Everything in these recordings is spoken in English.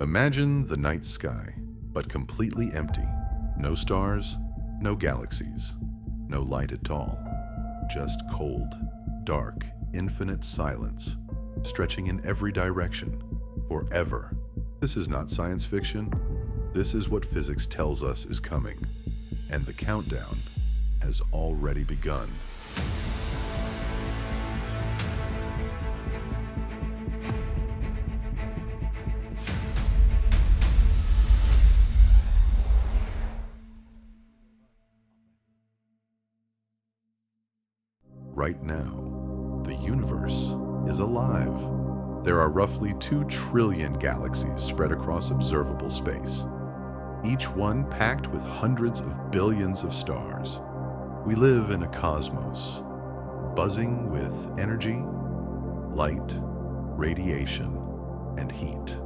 Imagine the night sky, but completely empty. No stars, no galaxies, no light at all. Just cold, dark, infinite silence, stretching in every direction, forever. This is not science fiction. This is what physics tells us is coming, and the countdown has already begun. Right now, the universe is alive. There are roughly 2 trillion galaxies spread across observable space, each one packed with hundreds of billions of stars. We live in a cosmos, buzzing with energy, light, radiation, and heat.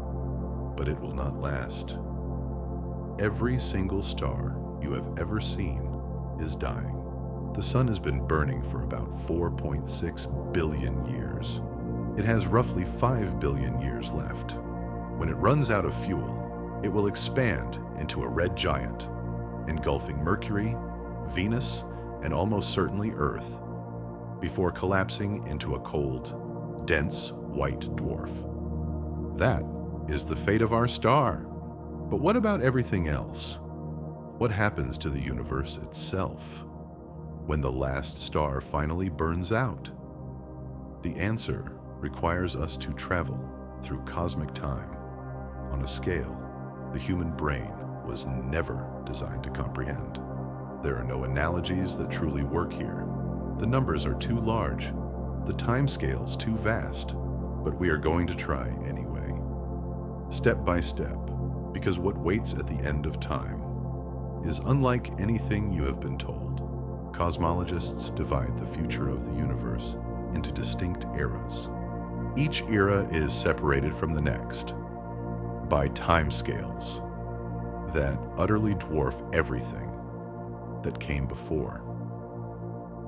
But it will not last. Every single star you have ever seen is dying. The sun has been burning for about 4.6 billion years. It has roughly 5 billion years left. When it runs out of fuel, it will expand into a red giant, engulfing Mercury, Venus, and almost certainly Earth, before collapsing into a cold, dense white dwarf. That is the fate of our star. But what about everything else? What happens to the universe itself when the last star finally burns out? The answer requires us to travel through cosmic time on a scale the human brain was never designed to comprehend. There are no analogies that truly work here. The numbers are too large, the timescales too vast, but we are going to try anyway. Step by step, because what waits at the end of time is unlike anything you have been told. Cosmologists divide the future of the universe into distinct eras. Each era is separated from the next by timescales that utterly dwarf everything that came before.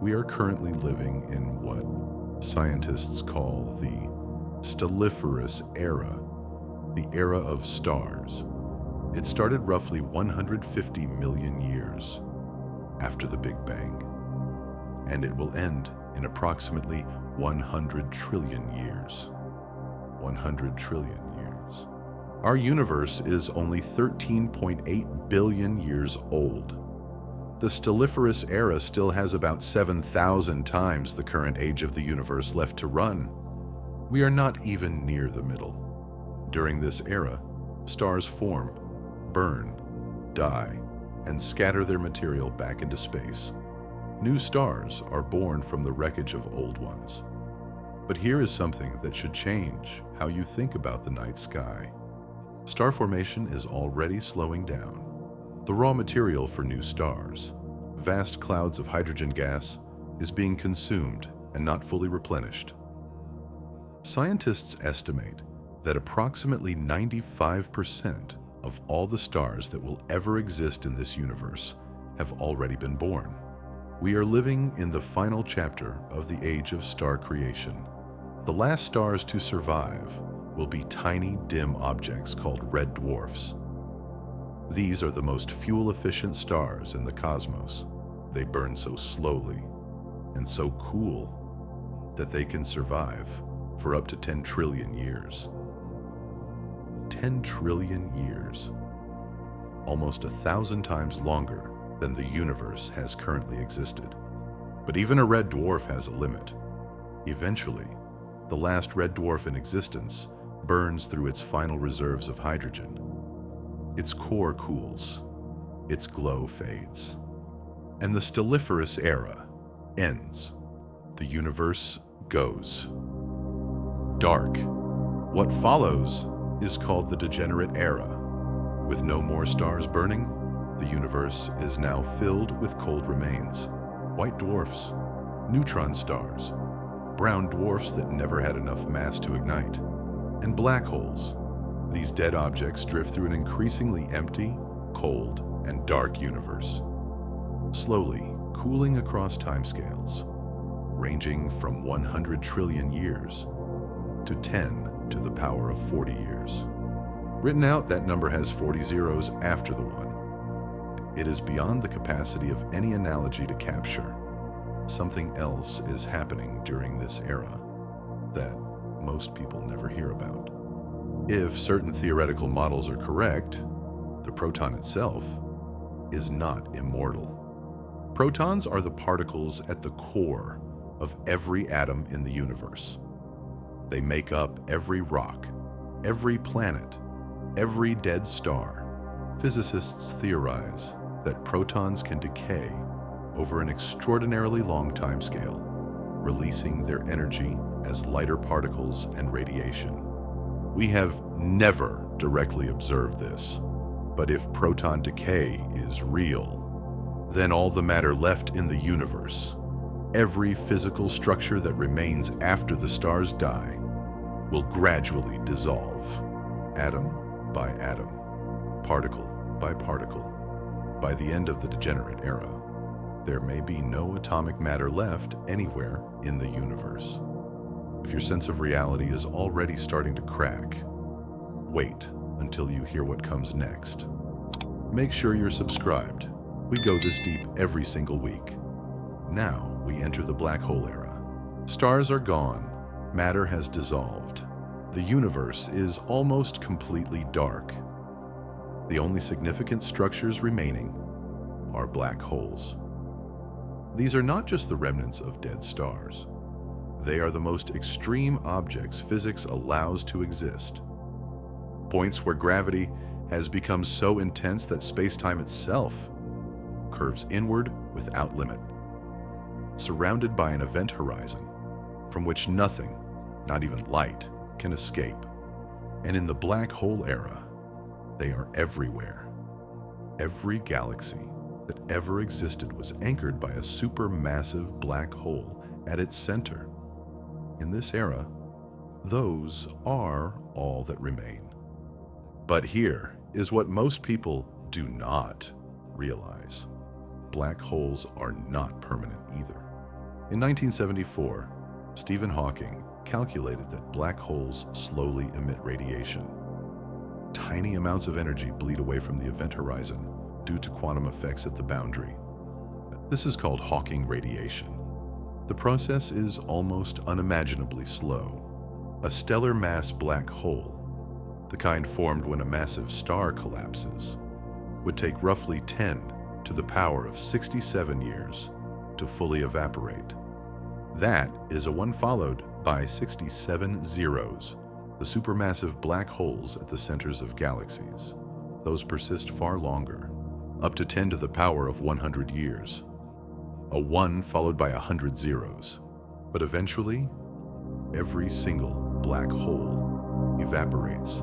We are currently living in what scientists call the Stelliferous Era, the era of stars. It started roughly 150 million years after the Big Bang, and it will end in approximately 100 trillion years. 100 trillion years. Our universe is only 13.8 billion years old. The Stelliferous Era still has about 7,000 times the current age of the universe left to run. We are not even near the middle. During this era, stars form, burn, die, and scatter their material back into space. New stars are born from the wreckage of old ones. But here is something that should change how you think about the night sky. Star formation is already slowing down. The raw material for new stars, vast clouds of hydrogen gas, is being consumed and not fully replenished. Scientists estimate that approximately 95% of all the stars that will ever exist in this universe have already been born. We are living in the final chapter of the age of star creation. The last stars to survive will be tiny, dim objects called red dwarfs. These are the most fuel-efficient stars in the cosmos. They burn so slowly and so cool that they can survive for up to 10 trillion years. 10 trillion years. Almost 1,000 times longer than the universe has currently existed. But even a red dwarf has a limit. Eventually, the last red dwarf in existence burns through its final reserves of hydrogen. Its core cools, its glow fades, and the Stelliferous Era ends. The universe goes dark. What follows is called the Degenerate Era. With no more stars burning, the universe is now filled with cold remains, white dwarfs, neutron stars, brown dwarfs that never had enough mass to ignite, and black holes. These dead objects drift through an increasingly empty, cold, and dark universe, slowly cooling across timescales, ranging from 100 trillion years to 10 to the power of 40 years. Written out, that number has 40 zeros after the 1. It is beyond the capacity of any analogy to capture. Something else is happening during this era that most people never hear about. If certain theoretical models are correct, the proton itself is not immortal. Protons are the particles at the core of every atom in the universe. They make up every rock, every planet, every dead star. Physicists theorize that protons can decay over an extraordinarily long timescale, releasing their energy as lighter particles and radiation. We have never directly observed this, but if proton decay is real, then all the matter left in the universe, every physical structure that remains after the stars die, will gradually dissolve, atom by atom, particle by particle. By the end of the degenerate era, there may be no atomic matter left anywhere in the universe. If your sense of reality is already starting to crack, wait until you hear what comes next. Make sure you're subscribed. We go this deep every single week. Now we enter the black hole era. Stars are gone. Matter has dissolved. The universe is almost completely dark. The only significant structures remaining are black holes. These are not just the remnants of dead stars. They are the most extreme objects physics allows to exist. Points where gravity has become so intense that space-time itself curves inward without limit, surrounded by an event horizon from which nothing, not even light, can escape. And in the black hole era, they are everywhere. Every galaxy that ever existed was anchored by a supermassive black hole at its center. In this era, those are all that remain. But here is what most people do not realize. Black holes are not permanent either. In 1974, Stephen Hawking calculated that black holes slowly emit radiation. Tiny amounts of energy bleed away from the event horizon due to quantum effects at the boundary. This is called Hawking radiation. The process is almost unimaginably slow. A stellar mass black hole, the kind formed when a massive star collapses, would take roughly 10 to the power of 67 years to fully evaporate. That is a 1 followed by 67 zeros, the supermassive black holes at the centers of galaxies. Those persist far longer, up to 10 to the power of 100 years. A 1 followed by 100 zeros. But eventually, every single black hole evaporates.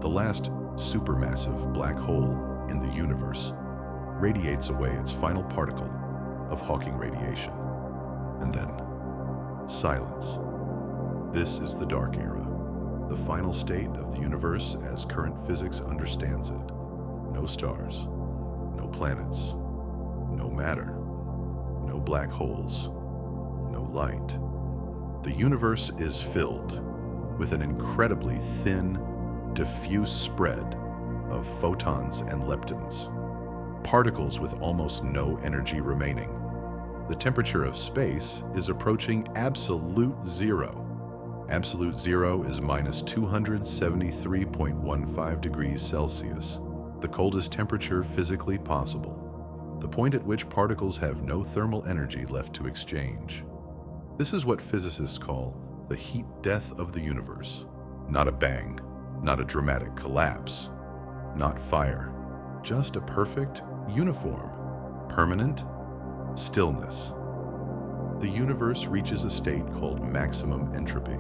The last supermassive black hole in the universe radiates away its final particle of Hawking radiation. And then, silence. This is the dark era, the final state of the universe as current physics understands it. No stars, no planets, no matter, no black holes, no light. The universe is filled with an incredibly thin, diffuse spread of photons and leptons, particles with almost no energy remaining. The temperature of space is approaching absolute zero. Absolute zero is minus 273.15 degrees Celsius, the coldest temperature physically possible, the point at which particles have no thermal energy left to exchange. This is what physicists call the heat death of the universe. Not a bang, not a dramatic collapse, not fire, just a perfect, uniform, permanent stillness. The universe reaches a state called maximum entropy.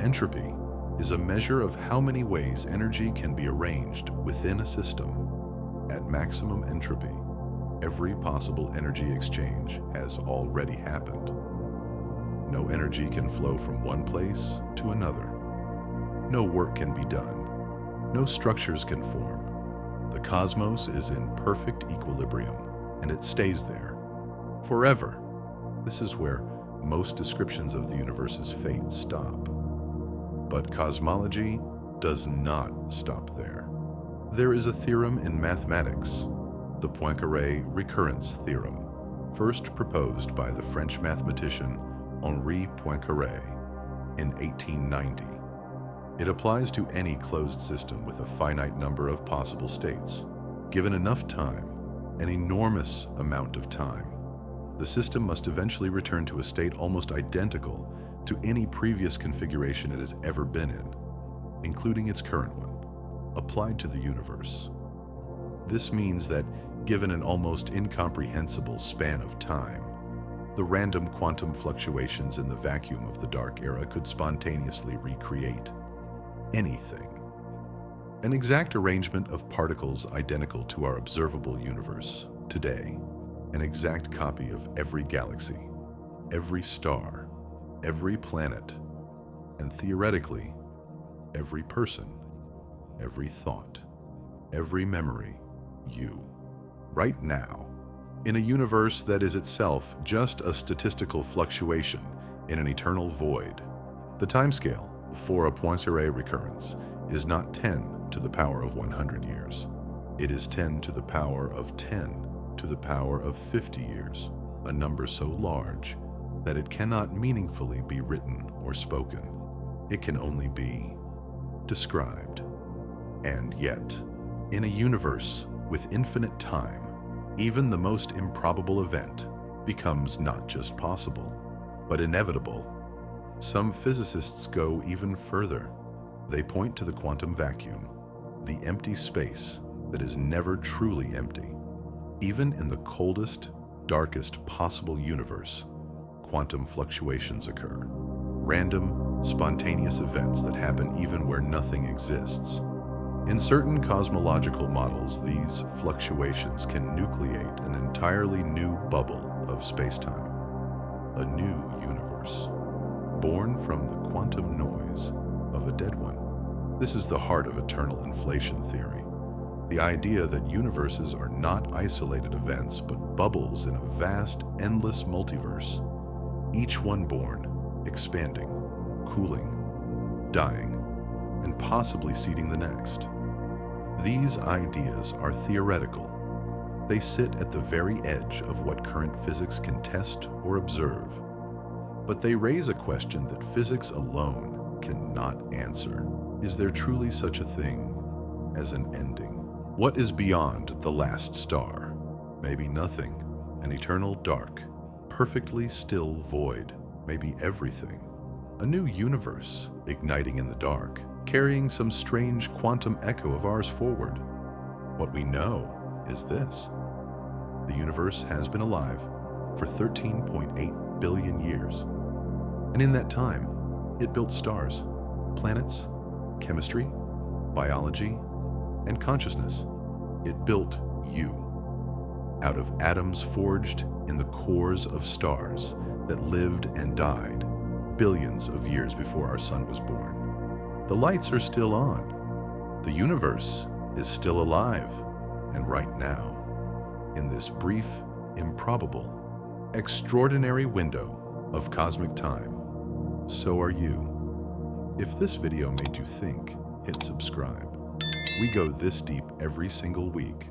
Entropy is a measure of how many ways energy can be arranged within a system. At maximum entropy, every possible energy exchange has already happened. No energy can flow from one place to another. No work can be done. No structures can form. The cosmos is in perfect equilibrium, and it stays there forever. This is where most descriptions of the universe's fate stop. But cosmology does not stop there. There is a theorem in mathematics, the Poincaré recurrence theorem, first proposed by the French mathematician Henri Poincaré in 1890. It applies to any closed system with a finite number of possible states. Given enough time, an enormous amount of time, the system must eventually return to a state almost identical to any previous configuration it has ever been in, including its current one, applied to the universe. This means that, given an almost incomprehensible span of time, the random quantum fluctuations in the vacuum of the dark era could spontaneously recreate anything. An exact arrangement of particles identical to our observable universe today, an exact copy of every galaxy, every star, every planet, and theoretically, every person, every thought, every memory, you. Right now, in a universe that is itself just a statistical fluctuation in an eternal void. The timescale for a Poincaré recurrence is not 10 to the power of 100 years. It is 10 to the power of 10 to the power of 50 years, a number so large that it cannot meaningfully be written or spoken. It can only be described. And yet, in a universe with infinite time, even the most improbable event becomes not just possible, but inevitable. Some physicists go even further. They point to the quantum vacuum, the empty space that is never truly empty. Even in the coldest, darkest possible universe, quantum fluctuations occur. Random, spontaneous events that happen even where nothing exists. In certain cosmological models, these fluctuations can nucleate an entirely new bubble of spacetime, a new universe, born from the quantum noise of a dead one. This is the heart of eternal inflation theory, the idea that universes are not isolated events but bubbles in a vast, endless multiverse, each one born, expanding, cooling, dying, and possibly seeding the next. These ideas are theoretical. They sit at the very edge of what current physics can test or observe, but they raise a question that physics alone cannot answer. Is there truly such a thing as an ending? What is beyond the last star? Maybe nothing, an eternal dark, perfectly still void, maybe everything. A new universe igniting in the dark, carrying some strange quantum echo of ours forward. What we know is this: the universe has been alive for 13.8 billion years. And in that time, it built stars, planets, chemistry, biology, and consciousness. It built you, out of atoms forged in the cores of stars that lived and died billions of years before our sun was born. The lights are still on. The universe is still alive. And right now, in this brief, improbable, extraordinary window of cosmic time, so are you. If this video made you think, hit subscribe. We go this deep every single week.